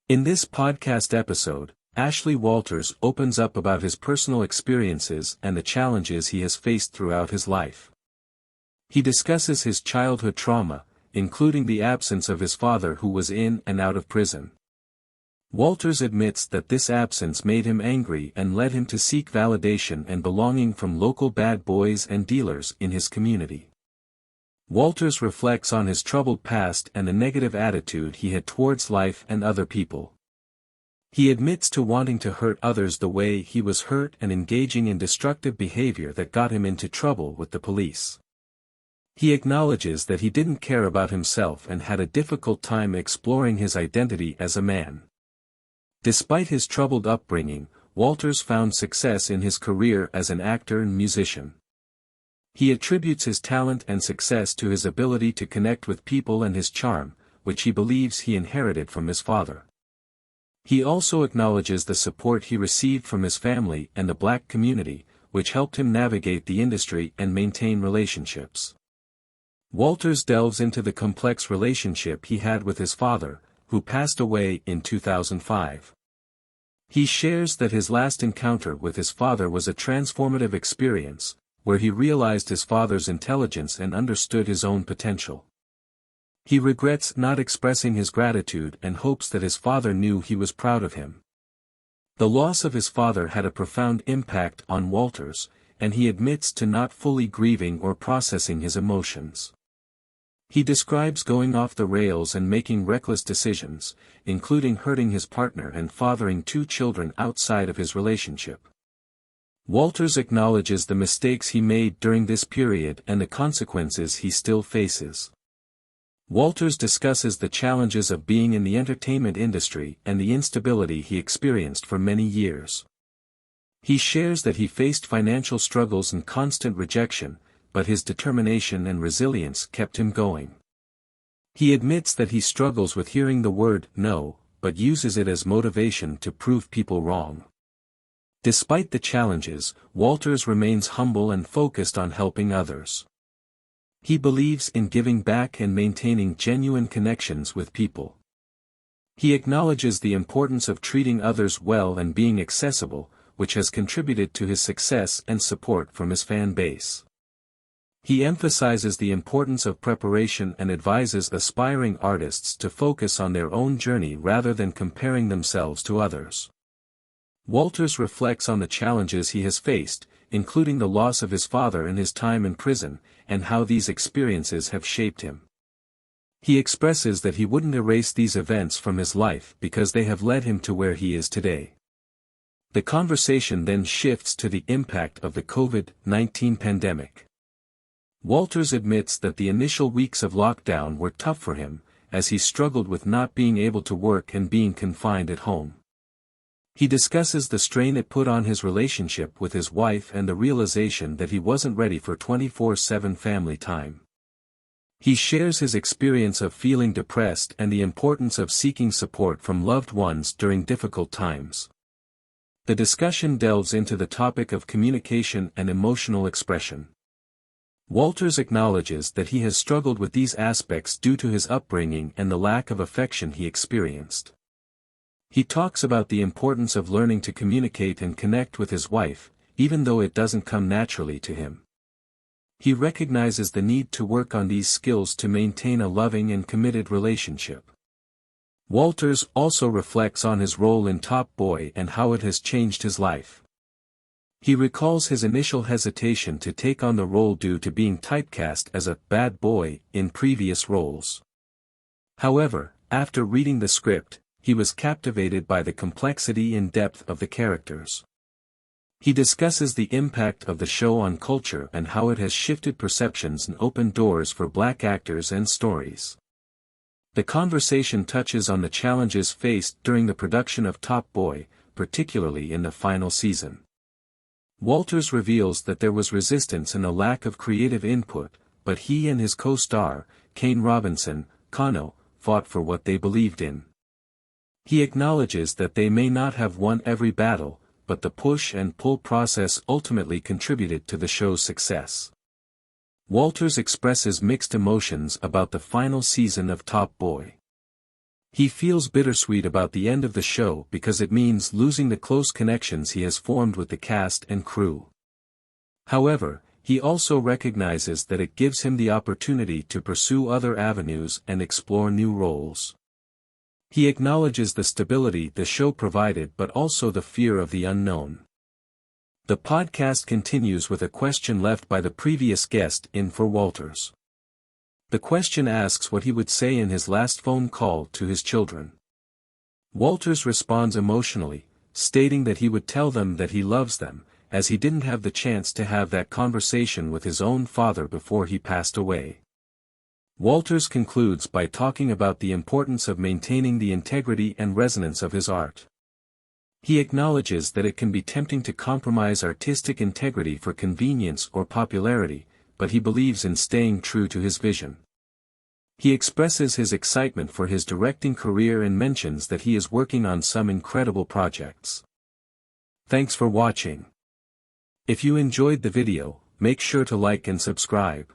In this podcast episode, Ashley Walters opens up about his personal experiences and the challenges he has faced throughout his life. He discusses his childhood trauma, including the absence of his father who was in and out of prison. Walters admits that this absence made him angry and led him to seek validation and belonging from local bad boys and dealers in his community. Walters reflects on his troubled past and the negative attitude he had towards life and other people. He admits to wanting to hurt others the way he was hurt and engaging in destructive behavior that got him into trouble with the police. He acknowledges that he didn't care about himself and had a difficult time exploring his identity as a man. Despite his troubled upbringing, Walters found success in his career as an actor and musician. He attributes his talent and success to his ability to connect with people and his charm, which he believes he inherited from his father. He also acknowledges the support he received from his family and the black community, which helped him navigate the industry and maintain relationships. Walters delves into the complex relationship he had with his father, who passed away in 2005. He shares that his last encounter with his father was a transformative experience, where he realized his father's intelligence and understood his own potential. He regrets not expressing his gratitude and hopes that his father knew he was proud of him. The loss of his father had a profound impact on Walters, and he admits to not fully grieving or processing his emotions. He describes going off the rails and making reckless decisions, including hurting his partner and fathering 2 children outside of his relationship. Walters acknowledges the mistakes he made during this period and the consequences he still faces. Walters discusses the challenges of being in the entertainment industry and the instability he experienced for many years. He shares that he faced financial struggles and constant rejection, but his determination and resilience kept him going. He admits that he struggles with hearing the word no, but uses it as motivation to prove people wrong. Despite the challenges, Walters remains humble and focused on helping others. He believes in giving back and maintaining genuine connections with people. He acknowledges the importance of treating others well and being accessible, which has contributed to his success and support from his fan base. He emphasizes the importance of preparation and advises aspiring artists to focus on their own journey rather than comparing themselves to others. Walters reflects on the challenges he has faced, including the loss of his father and his time in prison, and how these experiences have shaped him. He expresses that he wouldn't erase these events from his life because they have led him to where he is today. The conversation then shifts to the impact of the COVID-19 pandemic. Walters admits that the initial weeks of lockdown were tough for him, as he struggled with not being able to work and being confined at home. He discusses the strain it put on his relationship with his wife and the realization that he wasn't ready for 24/7 family time. He shares his experience of feeling depressed and the importance of seeking support from loved ones during difficult times. The discussion delves into the topic of communication and emotional expression. Walters acknowledges that he has struggled with these aspects due to his upbringing and the lack of affection he experienced. He talks about the importance of learning to communicate and connect with his wife, even though it doesn't come naturally to him. He recognizes the need to work on these skills to maintain a loving and committed relationship. Walters also reflects on his role in Top Boy and how it has changed his life. He recalls his initial hesitation to take on the role due to being typecast as a bad boy in previous roles. However, after reading the script, he was captivated by the complexity and depth of the characters. He discusses the impact of the show on culture and how it has shifted perceptions and opened doors for black actors and stories. The conversation touches on the challenges faced during the production of Top Boy, particularly in the final season. Walters reveals that there was resistance and a lack of creative input, but he and his co-star, Kane Robinson, Kano, fought for what they believed in. He acknowledges that they may not have won every battle, but the push and pull process ultimately contributed to the show's success. Walters expresses mixed emotions about the final season of Top Boy. He feels bittersweet about the end of the show because it means losing the close connections he has formed with the cast and crew. However, he also recognizes that it gives him the opportunity to pursue other avenues and explore new roles. He acknowledges the stability the show provided but also the fear of the unknown. The podcast continues with a question left by the previous guest in for Walters. The question asks what he would say in his last phone call to his children. Walters responds emotionally, stating that he would tell them that he loves them, as he didn't have the chance to have that conversation with his own father before he passed away. Walters concludes by talking about the importance of maintaining the integrity and resonance of his art. He acknowledges that it can be tempting to compromise artistic integrity for convenience or popularity, but he believes in staying true to his vision. He expresses his excitement for his directing career and mentions that he is working on some incredible projects. Thanks for watching. If you enjoyed the video, make sure to like and subscribe.